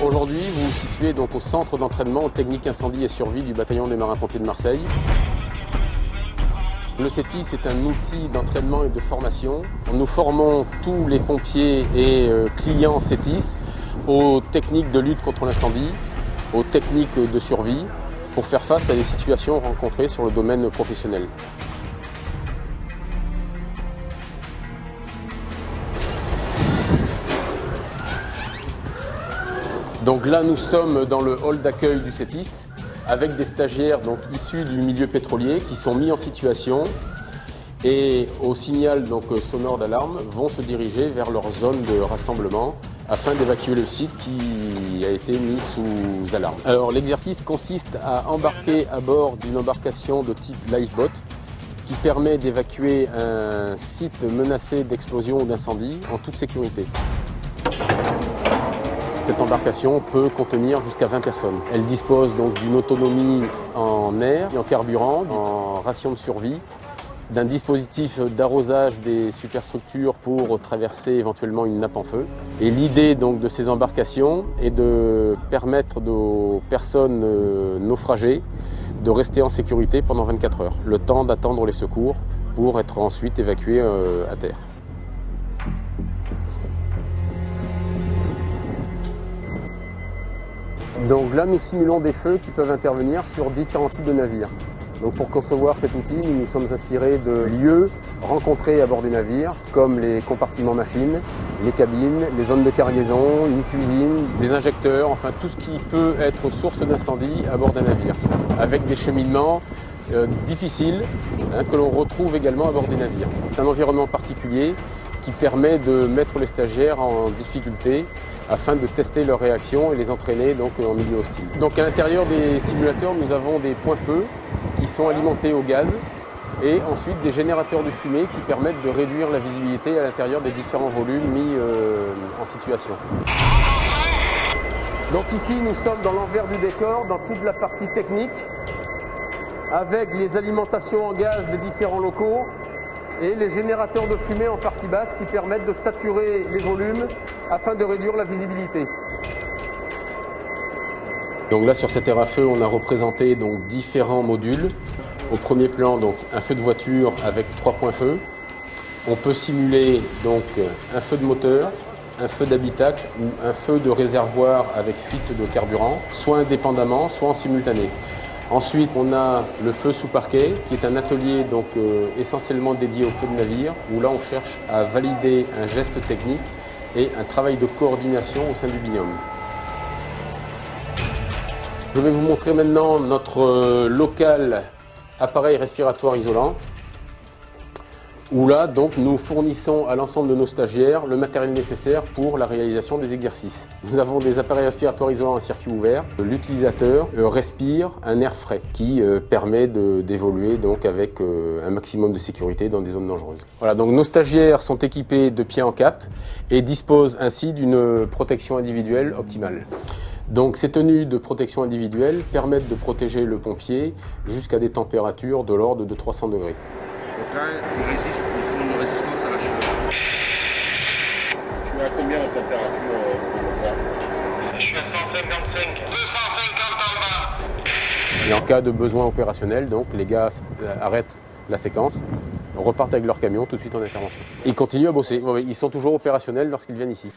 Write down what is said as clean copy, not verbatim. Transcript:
aujourd'hui, vous vous situez donc au centre d'entraînement aux techniques incendie et survie du bataillon des marins-pompiers de Marseille. Le CETIS est un outil d'entraînement et de formation. Nous formons tous les pompiers et clients CETIS aux techniques de lutte contre l'incendie, aux techniques de survie pour faire face à des situations rencontrées sur le domaine professionnel. Donc là, nous sommes dans le hall d'accueil du CETIS avec des stagiaires donc, issus du milieu pétrolier qui sont mis en situation et au signal donc, sonore d'alarme vont se diriger vers leur zone de rassemblement afin d'évacuer le site qui a été mis sous alarme. Alors l'exercice consiste à embarquer à bord d'une embarcation de type lifeboat qui permet d'évacuer un site menacé d'explosion ou d'incendie en toute sécurité. Cette embarcation peut contenir jusqu'à 20 personnes. Elle dispose donc d'une autonomie en air, en carburant, en ration de survie, d'un dispositif d'arrosage des superstructures pour traverser éventuellement une nappe en feu. Et l'idée donc de ces embarcations est de permettre aux personnes naufragées de rester en sécurité pendant 24 heures, le temps d'attendre les secours pour être ensuite évacuées à terre. Donc là, nous simulons des feux qui peuvent intervenir sur différents types de navires. Donc pour concevoir cet outil, nous nous sommes inspirés de lieux rencontrés à bord des navires, comme les compartiments machines, les cabines, les zones de cargaison, une cuisine, des injecteurs, enfin tout ce qui peut être source d'incendie à bord d'un navire, avec des cheminements difficiles que l'on retrouve également à bord des navires. C'est un environnement particulier qui permet de mettre les stagiaires en difficulté afin de tester leurs réactions et les entraîner donc en milieu hostile. Donc à l'intérieur des simulateurs, nous avons des points-feu qui sont alimentés au gaz et ensuite des générateurs de fumée qui permettent de réduire la visibilité à l'intérieur des différents volumes mis en situation. Donc ici, nous sommes dans l'envers du décor, dans toute la partie technique, avec les alimentations en gaz des différents locaux et les générateurs de fumée en partie basse qui permettent de saturer les volumes afin de réduire la visibilité. Donc là sur cette aire à feu, on a représenté donc différents modules. Au premier plan, donc un feu de voiture avec 3 points feu. On peut simuler donc un feu de moteur, un feu d'habitacle ou un feu de réservoir avec fuite de carburant, soit indépendamment, soit en simultané. Ensuite, on a le feu sous parquet, qui est un atelier donc, essentiellement dédié au feu de navire, où là on cherche à valider un geste technique et un travail de coordination au sein du binôme. Je vais vous montrer maintenant notre local appareil respiratoire isolant, où là donc nous fournissons à l'ensemble de nos stagiaires le matériel nécessaire pour la réalisation des exercices. Nous avons des appareils respiratoires isolants à circuit ouvert. L'utilisateur respire un air frais qui permet d'évoluer donc avec un maximum de sécurité dans des zones dangereuses. Voilà, donc nos stagiaires sont équipés de pieds en cap et disposent ainsi d'une protection individuelle optimale. Donc ces tenues de protection individuelle permettent de protéger le pompier jusqu'à des températures de l'ordre de 300 degrés. Donc là, ils font une résistance à la chaleur. Tu es à combien de température comme ça? Je suis à 155, 250 en bas. Et en cas de besoin opérationnel, donc les gars arrêtent la séquence, repartent avec leur camion tout de suite en intervention. Ils continuent à bosser, ils sont toujours opérationnels lorsqu'ils viennent ici.